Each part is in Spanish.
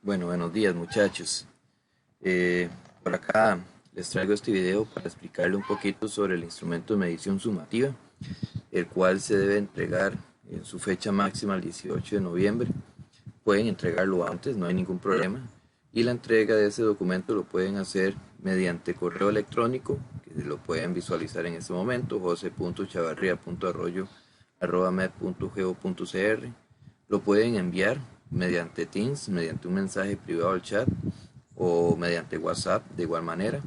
Bueno, buenos días muchachos. Eh, por acá les traigo este video para explicarle un poquito sobre el instrumento de medición sumativa, el cual se debe entregar en su fecha máxima el 18 de noviembre. Pueden entregarlo antes, no hay ningún problema. Y la entrega de ese documento lo pueden hacer mediante correo electrónico, que lo pueden visualizar en este momento, jose.chavarria.arroyo.med.go.cr. Lo pueden enviar mediante Teams, mediante un mensaje privado al chat o mediante WhatsApp de igual manera.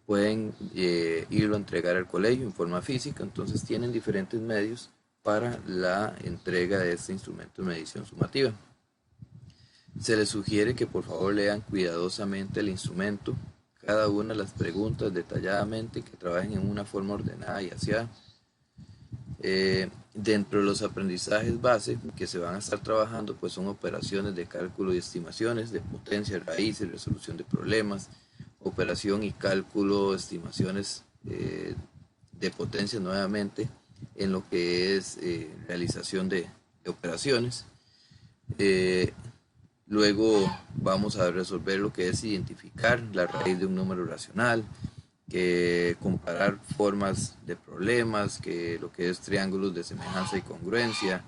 Pueden irlo a entregar al colegio en forma física, entonces tienen diferentes medios para la entrega de este instrumento de medición sumativa. Se les sugiere que por favor lean cuidadosamente el instrumento, cada una de las preguntas detalladamente, que trabajen en una forma ordenada y aseada. Dentro de los aprendizajes base que se van a estar trabajando, pues son operaciones de cálculo y estimaciones de potencia, raíces, resolución de problemas, operación y cálculo, estimaciones de potencia nuevamente en lo que es realización de operaciones. Luego vamos a resolver lo que es identificar la raíz de un número racional, que comparar formas de problemas, que lo que es triángulos de semejanza y congruencia,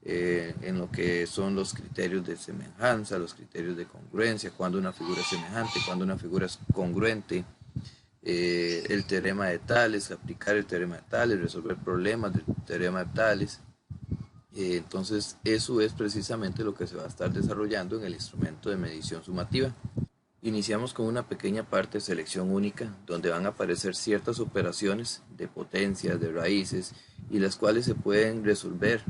en lo que son los criterios de semejanza, los criterios de congruencia, cuando una figura es semejante, cuando una figura es congruente, el teorema de Tales, aplicar el teorema de Tales, resolver problemas del teorema de Tales. Entonces eso es precisamente lo que se va a estar desarrollando en el instrumento de medición sumativa. Iniciamos con una pequeña parte de selección única donde van a aparecer ciertas operaciones de potencias, de raíces, y las cuales se pueden resolver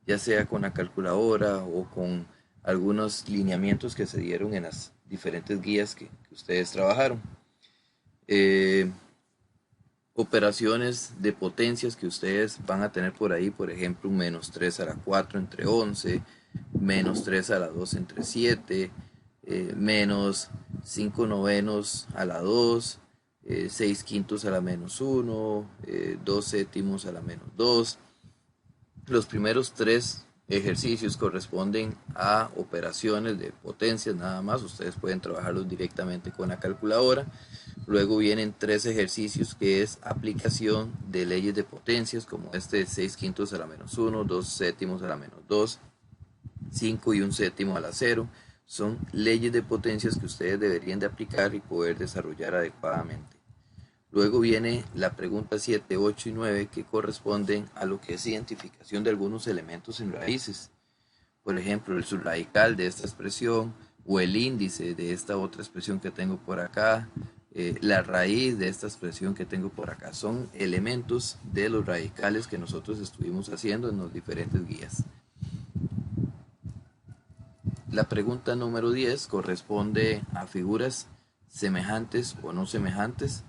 ya sea con la calculadora o con algunos lineamientos que se dieron en las diferentes guías que ustedes trabajaron. Eh, Operaciones de potencias que ustedes van a tener por ahí, por ejemplo, un menos 3 a la 4 entre 11, menos 3 a la 2 entre 7, menos 5 novenos a la 2, 6 quintos a la menos 1, 2 séptimos a la menos 2. Los primeros tres ejercicios corresponden a operaciones de potencias nada más, ustedes pueden trabajarlos directamente con la calculadora. Luego vienen tres ejercicios que es aplicación de leyes de potencias, como este de 6 quintos a la menos 1, 2 séptimos a la menos 2, 5 y 1 séptimo a la 0. Son leyes de potencias que ustedes deberían de aplicar y poder desarrollar adecuadamente. Luego viene la pregunta 7, 8 y 9, que corresponden a lo que es identificación de algunos elementos en raíces. Por ejemplo, el subradical de esta expresión o el índice de esta otra expresión que tengo por acá, la raíz de esta expresión que tengo por acá. Son elementos de los radicales que nosotros estuvimos haciendo en los diferentes guías. La pregunta número 10 corresponde a figuras semejantes o no semejantes.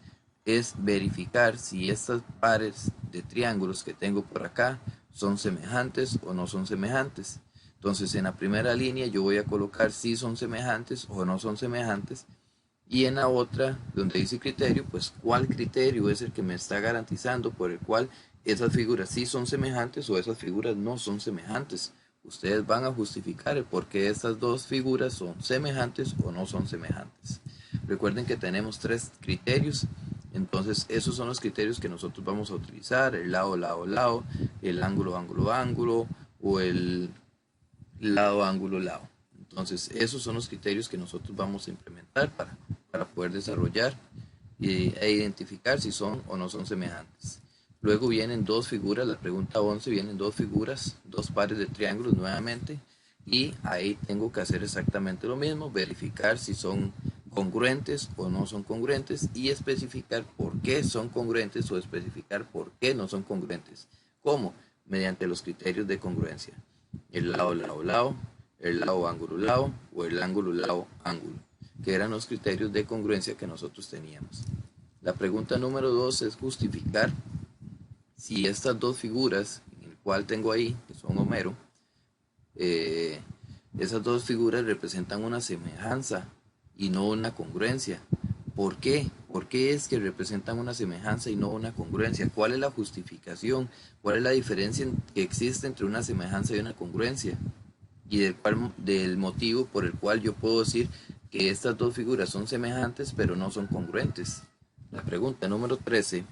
Es verificar si estas pares de triángulos que tengo por acá son semejantes o no son semejantes. Entonces en la primera línea yo voy a colocar si son semejantes o no son semejantes. Y en la otra, donde dice criterio, pues cuál criterio es el que me está garantizando por el cual esas figuras sí son semejantes o esas figuras no son semejantes. Ustedes van a justificar el por qué estas dos figuras son semejantes o no son semejantes. Recuerden que tenemos tres criterios, entonces esos son los criterios que nosotros vamos a utilizar: el lado, lado, lado, el ángulo, ángulo, ángulo, o el lado, ángulo, lado. Entonces esos son los criterios que nosotros vamos a implementar para poder desarrollar e identificar si son o no son semejantes. Luego vienen dos figuras, la pregunta 11, vienen dos figuras, dos pares de triángulos nuevamente, y ahí tengo que hacer exactamente lo mismo, verificar si son congruentes o no son congruentes y especificar por qué son congruentes o especificar por qué no son congruentes. ¿Cómo? Mediante los criterios de congruencia: el lado, lado, lado, el lado, ángulo, lado, o el ángulo, lado, ángulo, que eran los criterios de congruencia que nosotros teníamos. La pregunta número 2 es justificar si estas dos figuras, en el cual tengo ahí, que son Homero, esas dos figuras representan una semejanza y no una congruencia. ¿Por qué? ¿Por qué es que representan una semejanza y no una congruencia? ¿Cuál es la justificación? ¿Cuál es la diferencia que existe entre una semejanza y una congruencia? y del motivo por el cual yo puedo decir que estas dos figuras son semejantes pero no son congruentes. La pregunta número 13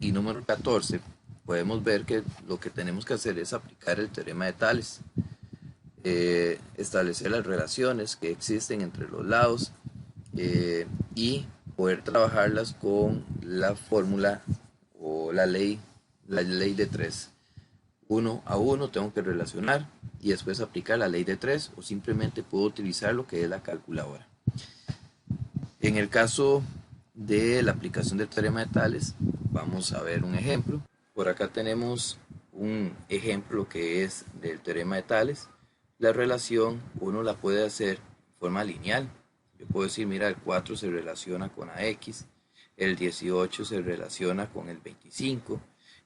y número 14 podemos ver que lo que tenemos que hacer es aplicar el teorema de Tales, establecer las relaciones que existen entre los lados y poder trabajarlas con la fórmula o la ley de 3. Uno a uno tengo que relacionar y después aplicar la ley de 3 o simplemente puedo utilizar lo que es la calculadora. En el caso de la aplicación del teorema de Tales, vamos a ver un ejemplo. Por acá tenemos un ejemplo que es del teorema de Tales. La relación uno la puede hacer de forma lineal. Yo puedo decir, mira, el 4 se relaciona con AX, el 18 se relaciona con el 25,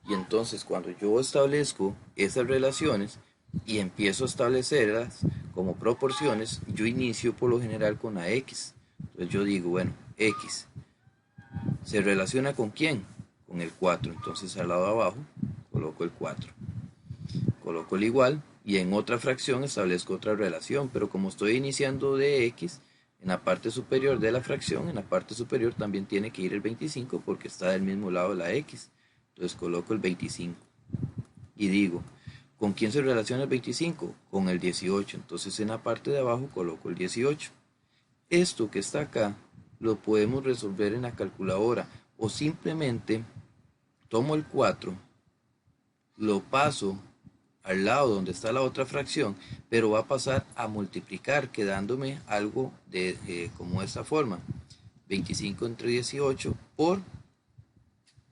y entonces cuando yo establezco esas relaciones y empiezo a establecerlas como proporciones, yo inicio por lo general con AX. Entonces yo digo, bueno, X se relaciona con ¿quién? Con el 4. Entonces al lado de abajo coloco el 4. Coloco el igual y en otra fracción establezco otra relación, pero como estoy iniciando de X, en la parte superior de la fracción, en la parte superior también tiene que ir el 25 porque está del mismo lado de la X. Entonces coloco el 25 y digo, ¿con quién se relaciona el 25? Con el 18. Entonces en la parte de abajo coloco el 18. Esto que está acá lo podemos resolver en la calculadora o simplemente tomo el 4, lo paso al lado donde está la otra fracción, pero va a pasar a multiplicar, quedándome algo como esta forma: 25 entre 18 por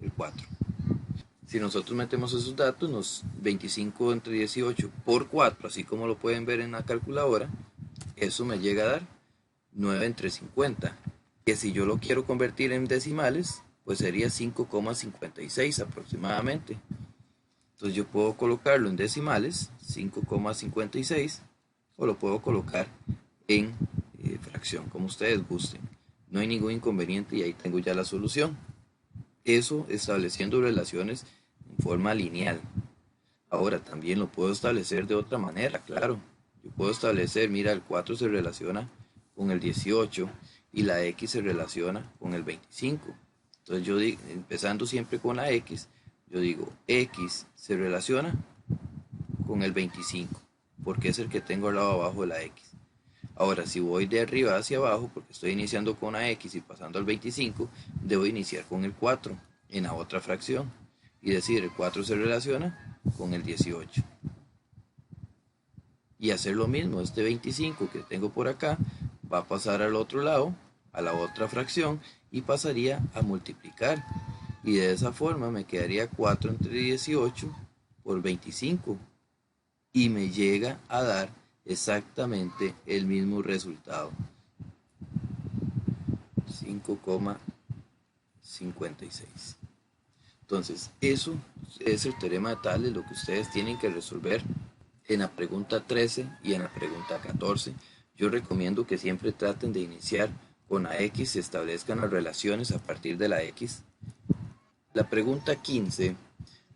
el 4. Si nosotros metemos esos datos, 25 entre 18 por 4, así como lo pueden ver en la calculadora, eso me llega a dar 9 entre 50, que si yo lo quiero convertir en decimales, pues sería 5,56 aproximadamente. Entonces yo puedo colocarlo en decimales, 5,56, o lo puedo colocar en fracción, como ustedes gusten. No hay ningún inconveniente y ahí tengo ya la solución. Eso estableciendo relaciones en forma lineal. Ahora también lo puedo establecer de otra manera, claro. Yo puedo establecer, mira, el 4 se relaciona con el 18 y la X se relaciona con el 25. Entonces yo digo, empezando siempre con la X, yo digo, X se relaciona con el 25, porque es el que tengo al lado abajo de la X. Ahora, si voy de arriba hacia abajo, porque estoy iniciando con la X y pasando al 25, debo iniciar con el 4 en la otra fracción. Y decir, el 4 se relaciona con el 18. Y hacer lo mismo, este 25 que tengo por acá va a pasar al otro lado, a la otra fracción, y pasaría a multiplicar. Y de esa forma me quedaría 4 entre 18 por 25. Y me llega a dar exactamente el mismo resultado: 5,56. Entonces, eso es el teorema de Tales, lo que ustedes tienen que resolver en la pregunta 13 y en la pregunta 14. Yo recomiendo que siempre traten de iniciar con la X, se establezcan las relaciones a partir de la X. La pregunta 15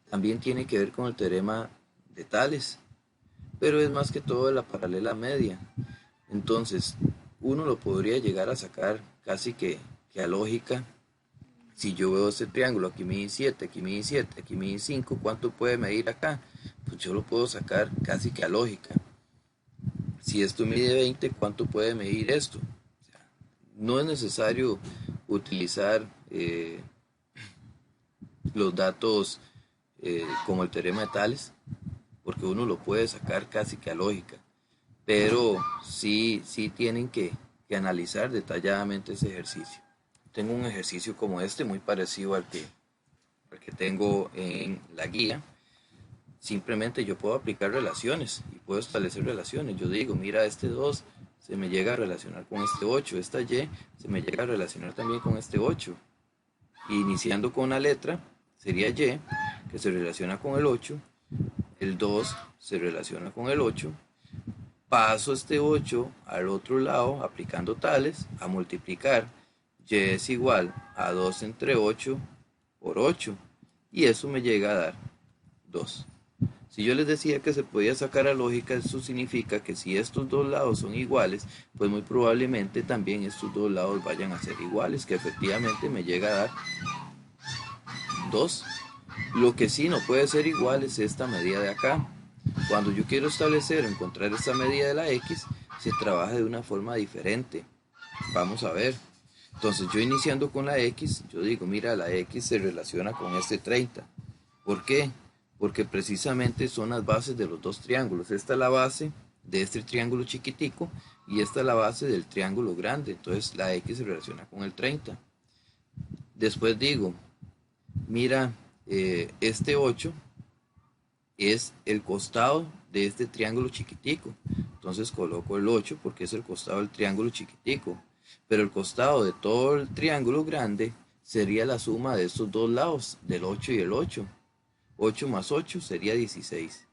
también tiene que ver con el teorema de Tales, pero es más que todo de la paralela media. Entonces, uno lo podría llegar a sacar casi que a lógica. Si yo veo este triángulo, aquí mide 7, aquí mide 7, aquí mide 5, ¿cuánto puede medir acá? Pues yo lo puedo sacar casi que a lógica. Si esto mide 20, ¿cuánto puede medir esto? O sea, no es necesario utilizar los datos como el teorema de Tales, porque uno lo puede sacar casi que a lógica. Pero sí tienen que analizar detalladamente ese ejercicio. Tengo un ejercicio como este, muy parecido al que tengo en la guía. Simplemente yo puedo aplicar relaciones y puedo establecer relaciones. Yo digo, mira, este 2 se me llega a relacionar con este 8, esta Y se me llega a relacionar también con este 8. Y iniciando con una letra, sería Y, que se relaciona con el 8, el 2 se relaciona con el 8, paso este 8 al otro lado aplicando Tales a multiplicar. Y es igual a 2 entre 8 por 8 y eso me llega a dar 2. Si yo les decía que se podía sacar a lógica, eso significa que si estos dos lados son iguales, pues muy probablemente también estos dos lados vayan a ser iguales, que efectivamente me llega a dar 2. Lo que sí no puede ser igual es esta medida de acá. Cuando yo quiero establecer o encontrar esta medida de la x, se trabaja de una forma diferente. Vamos a ver. Entonces yo iniciando con la x, yo digo, mira, la x se relaciona con este 30. ¿Por qué? Porque precisamente son las bases de los dos triángulos. Esta es la base de este triángulo chiquitico y esta es la base del triángulo grande. Entonces la x se relaciona con el 30. Después digo, mira, este 8 es el costado de este triángulo chiquitico. Entonces coloco el 8 porque es el costado del triángulo chiquitico. Pero el costado de todo el triángulo grande sería la suma de estos dos lados, del 8 y el 8. 8 más 8 sería 16.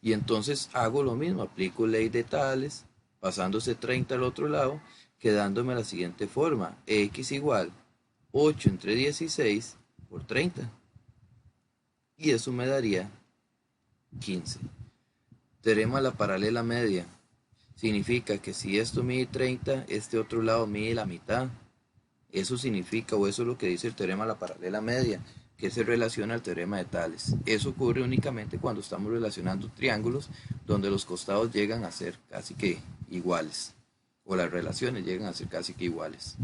Y entonces hago lo mismo, aplico ley de Tales, pasándose 30 al otro lado, quedándome la siguiente forma, x igual 8 entre 16 por 30. Y eso me daría 15. Teorema de la paralela media. Significa que si esto mide 30, este otro lado mide la mitad. Eso significa, o eso es lo que dice el teorema de la paralela media, que se relaciona al teorema de Tales. Eso ocurre únicamente cuando estamos relacionando triángulos donde los costados llegan a ser casi que iguales, o las relaciones llegan a ser casi que iguales.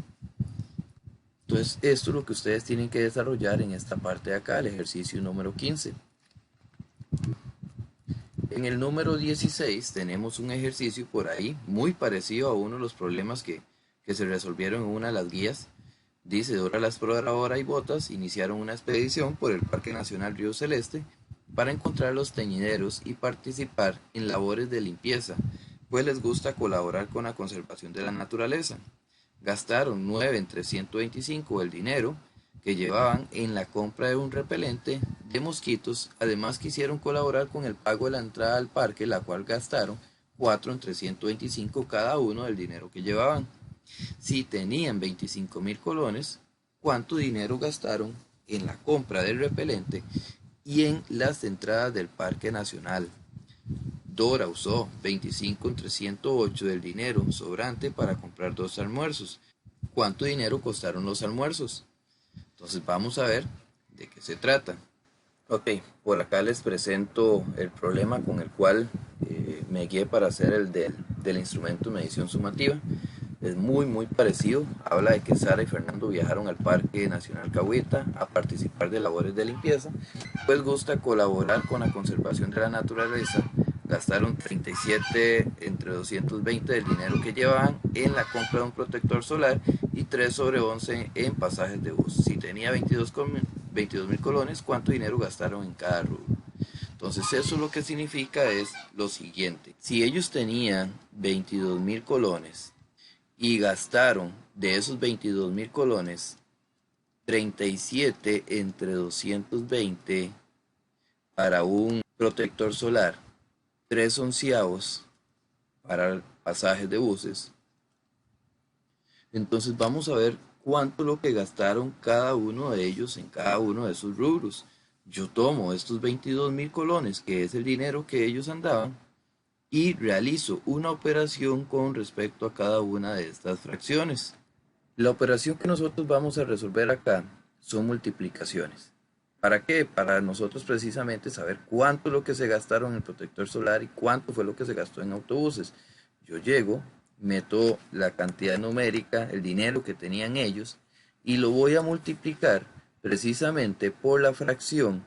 Entonces, esto es lo que ustedes tienen que desarrollar en esta parte de acá, el ejercicio número 15. En el número 16 tenemos un ejercicio por ahí muy parecido a uno de los problemas que se resolvieron en una de las guías. Dice, Dora la exploradora y Botas iniciaron una expedición por el Parque Nacional Río Celeste para encontrar los teñideros y participar en labores de limpieza, pues les gusta colaborar con la conservación de la naturaleza. Gastaron 9 entre 125 el dinero que llevaban en la compra de un repelente de mosquitos. Además quisieron colaborar con el pago de la entrada al parque, la cual gastaron 4 entre 125 cada uno del dinero que llevaban. Si tenían 25.000 colones, ¿cuánto dinero gastaron en la compra del repelente y en las entradas del Parque Nacional? Dora usó 25 entre 108 del dinero sobrante para comprar 2 almuerzos. ¿Cuánto dinero costaron los almuerzos? Entonces vamos a ver de qué se trata. Ok, por acá les presento el problema con el cual me guié para hacer el del instrumento de medición sumativa. Es muy parecido. Habla de que Sara y Fernando viajaron al Parque Nacional Cahuita a participar de labores de limpieza, pues gusta colaborar con la conservación de la naturaleza. Gastaron 37 entre 220 del dinero que llevaban en la compra de un protector solar y 3 sobre 11 en pasajes de bus. Si tenía 22.000 colones, ¿cuánto dinero gastaron en cada rubro? Entonces eso lo que significa es lo siguiente. Si ellos tenían 22.000 colones y gastaron de esos 22.000 colones 37 entre 220 para un protector solar, 3 onceavos para pasajes de buses. Entonces vamos a ver cuánto es lo que gastaron cada uno de ellos en cada uno de esos rubros. Yo tomo estos 22.000 colones, que es el dinero que ellos andaban, y realizo una operación con respecto a cada una de estas fracciones. La operación que nosotros vamos a resolver acá son multiplicaciones. ¿Para qué? Para nosotros precisamente saber cuánto es lo que se gastaron en el protector solar y cuánto fue lo que se gastó en autobuses. Yo llego, meto la cantidad numérica, el dinero que tenían ellos, y lo voy a multiplicar precisamente por la fracción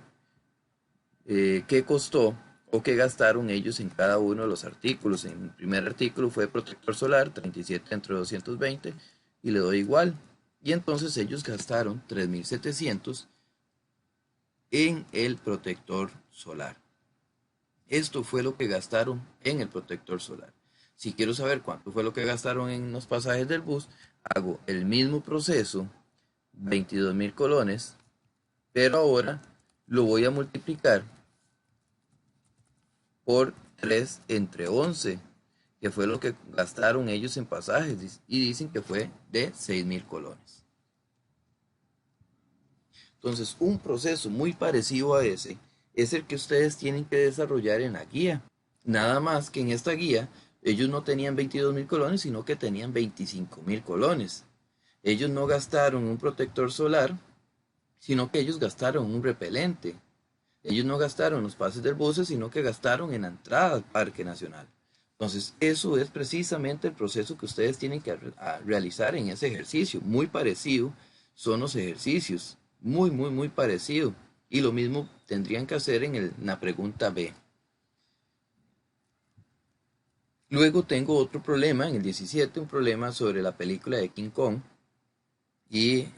que costó o que gastaron ellos en cada uno de los artículos. En el primer artículo fue protector solar, 37 entre 220, y le doy igual. Y entonces ellos gastaron 3.700 en el protector solar. Esto fue lo que gastaron en el protector solar. Si quiero saber cuánto fue lo que gastaron en los pasajes del bus, hago el mismo proceso, 22.000 colones, pero ahora lo voy a multiplicar por 3 entre 11, que fue lo que gastaron ellos en pasajes, y dicen que fue de 6.000 colones. Entonces, un proceso muy parecido a ese es el que ustedes tienen que desarrollar en la guía. Nada más que en esta guía ellos no tenían 22.000 colones, sino que tenían 25.000 colones. Ellos no gastaron un protector solar, sino que ellos gastaron un repelente. Ellos no gastaron los pases del buce, sino que gastaron en la entrada al Parque Nacional. Entonces, eso es precisamente el proceso que ustedes tienen que realizar en ese ejercicio. Muy parecido son los ejercicios. Muy parecido. Y lo mismo tendrían que hacer en la pregunta B. Luego tengo otro problema, en el 17, un problema sobre la película de King Kong. Y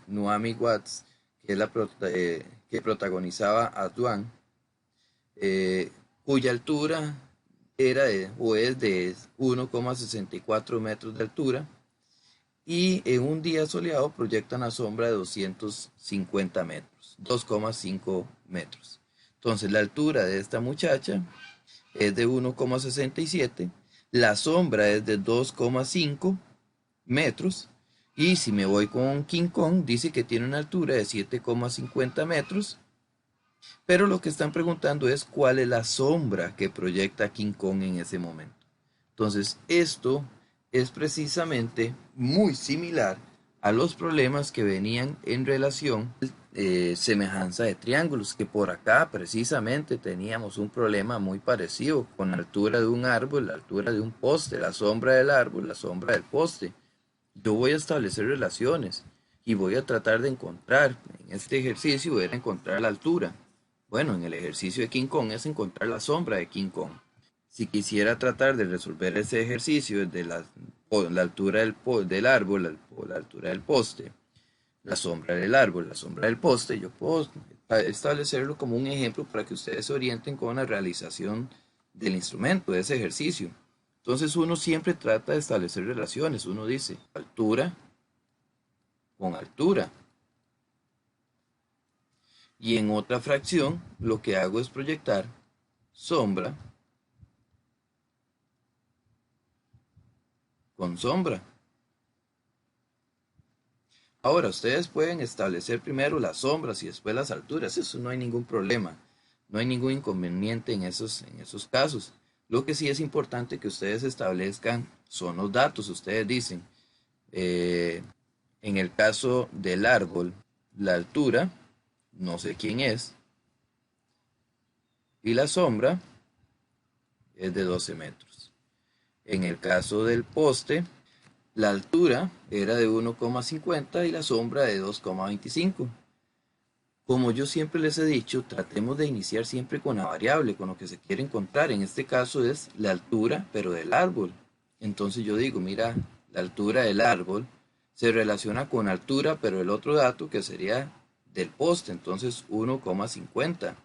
Naomi Watts, que es que protagonizaba a Dwan, cuya altura era o es de 1,64 metros de altura, y en un día soleado proyecta una sombra de 250 metros, 2,5 metros. Entonces la altura de esta muchacha es de 1,67, la sombra es de 2,5 metros, y si me voy con King Kong, dice que tiene una altura de 7,50 metros, pero lo que están preguntando es cuál es la sombra que proyecta King Kong en ese momento. Entonces, esto es precisamente muy similar a los problemas que venían en relación semejanza de triángulos, que por acá precisamente teníamos un problema muy parecido con la altura de un árbol, la altura de un poste, la sombra del árbol, la sombra del poste. Yo voy a establecer relaciones y voy a tratar de encontrar, en este ejercicio voy a encontrar la altura. Bueno, en el ejercicio de King Kong es encontrar la sombra de King Kong. Si quisiera tratar de resolver ese ejercicio desde la altura del árbol o la altura del poste, la sombra del árbol, la sombra del poste, yo puedo establecerlo como un ejemplo para que ustedes se orienten con la realización del instrumento, de ese ejercicio. Entonces uno siempre trata de establecer relaciones. Uno dice altura con altura. Y en otra fracción lo que hago es proyectar sombra con sombra. Ahora, ustedes pueden establecer primero las sombras y después las alturas. Eso no hay ningún problema. No hay ningún inconveniente en esos casos. Lo que sí es importante que ustedes establezcan son los datos. Ustedes dicen, en el caso del árbol, la altura, no sé quién es, y la sombra es de 12 metros. En el caso del poste, la altura era de 1,50 y la sombra de 2,25. Como yo siempre les he dicho, tratemos de iniciar siempre con la variable, con lo que se quiere encontrar. En este caso es la altura, pero del árbol. Entonces yo digo, mira, la altura del árbol se relaciona con altura, pero el otro dato que sería del poste, entonces 1,50.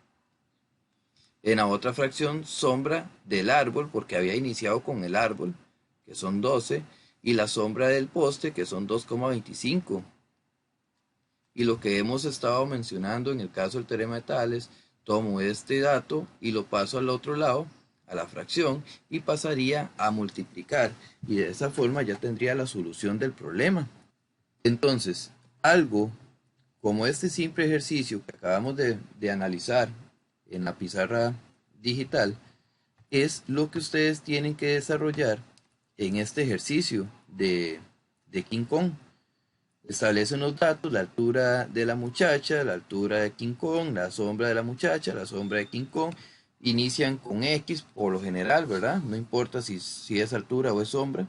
En la otra fracción, sombra del árbol, porque había iniciado con el árbol, que son 12, y la sombra del poste, que son 2,25. Y lo que hemos estado mencionando en el caso del teorema de Tales, tomo este dato y lo paso al otro lado, a la fracción, y pasaría a multiplicar. Y de esa forma ya tendría la solución del problema. Entonces, algo como este simple ejercicio que acabamos de analizar en la pizarra digital, es lo que ustedes tienen que desarrollar en este ejercicio de King Kong. Establecen los datos, la altura de la muchacha, la altura de King Kong, la sombra de la muchacha, la sombra de King Kong. Inician con X por lo general, ¿verdad? No importa si es altura o es sombra,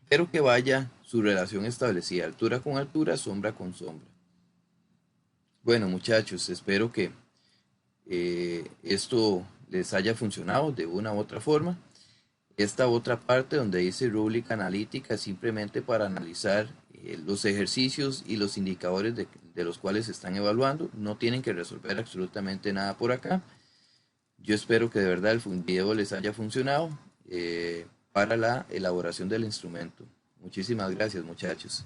pero que vaya su relación establecida, altura con altura, sombra con sombra. Bueno, muchachos, espero que esto les haya funcionado de una u otra forma. Esta otra parte donde dice rúbrica analítica, simplemente para analizar los ejercicios y los indicadores de los cuales se están evaluando. No tienen que resolver absolutamente nada por acá. Yo espero que de verdad el video les haya funcionado para la elaboración del instrumento. Muchísimas gracias, muchachos.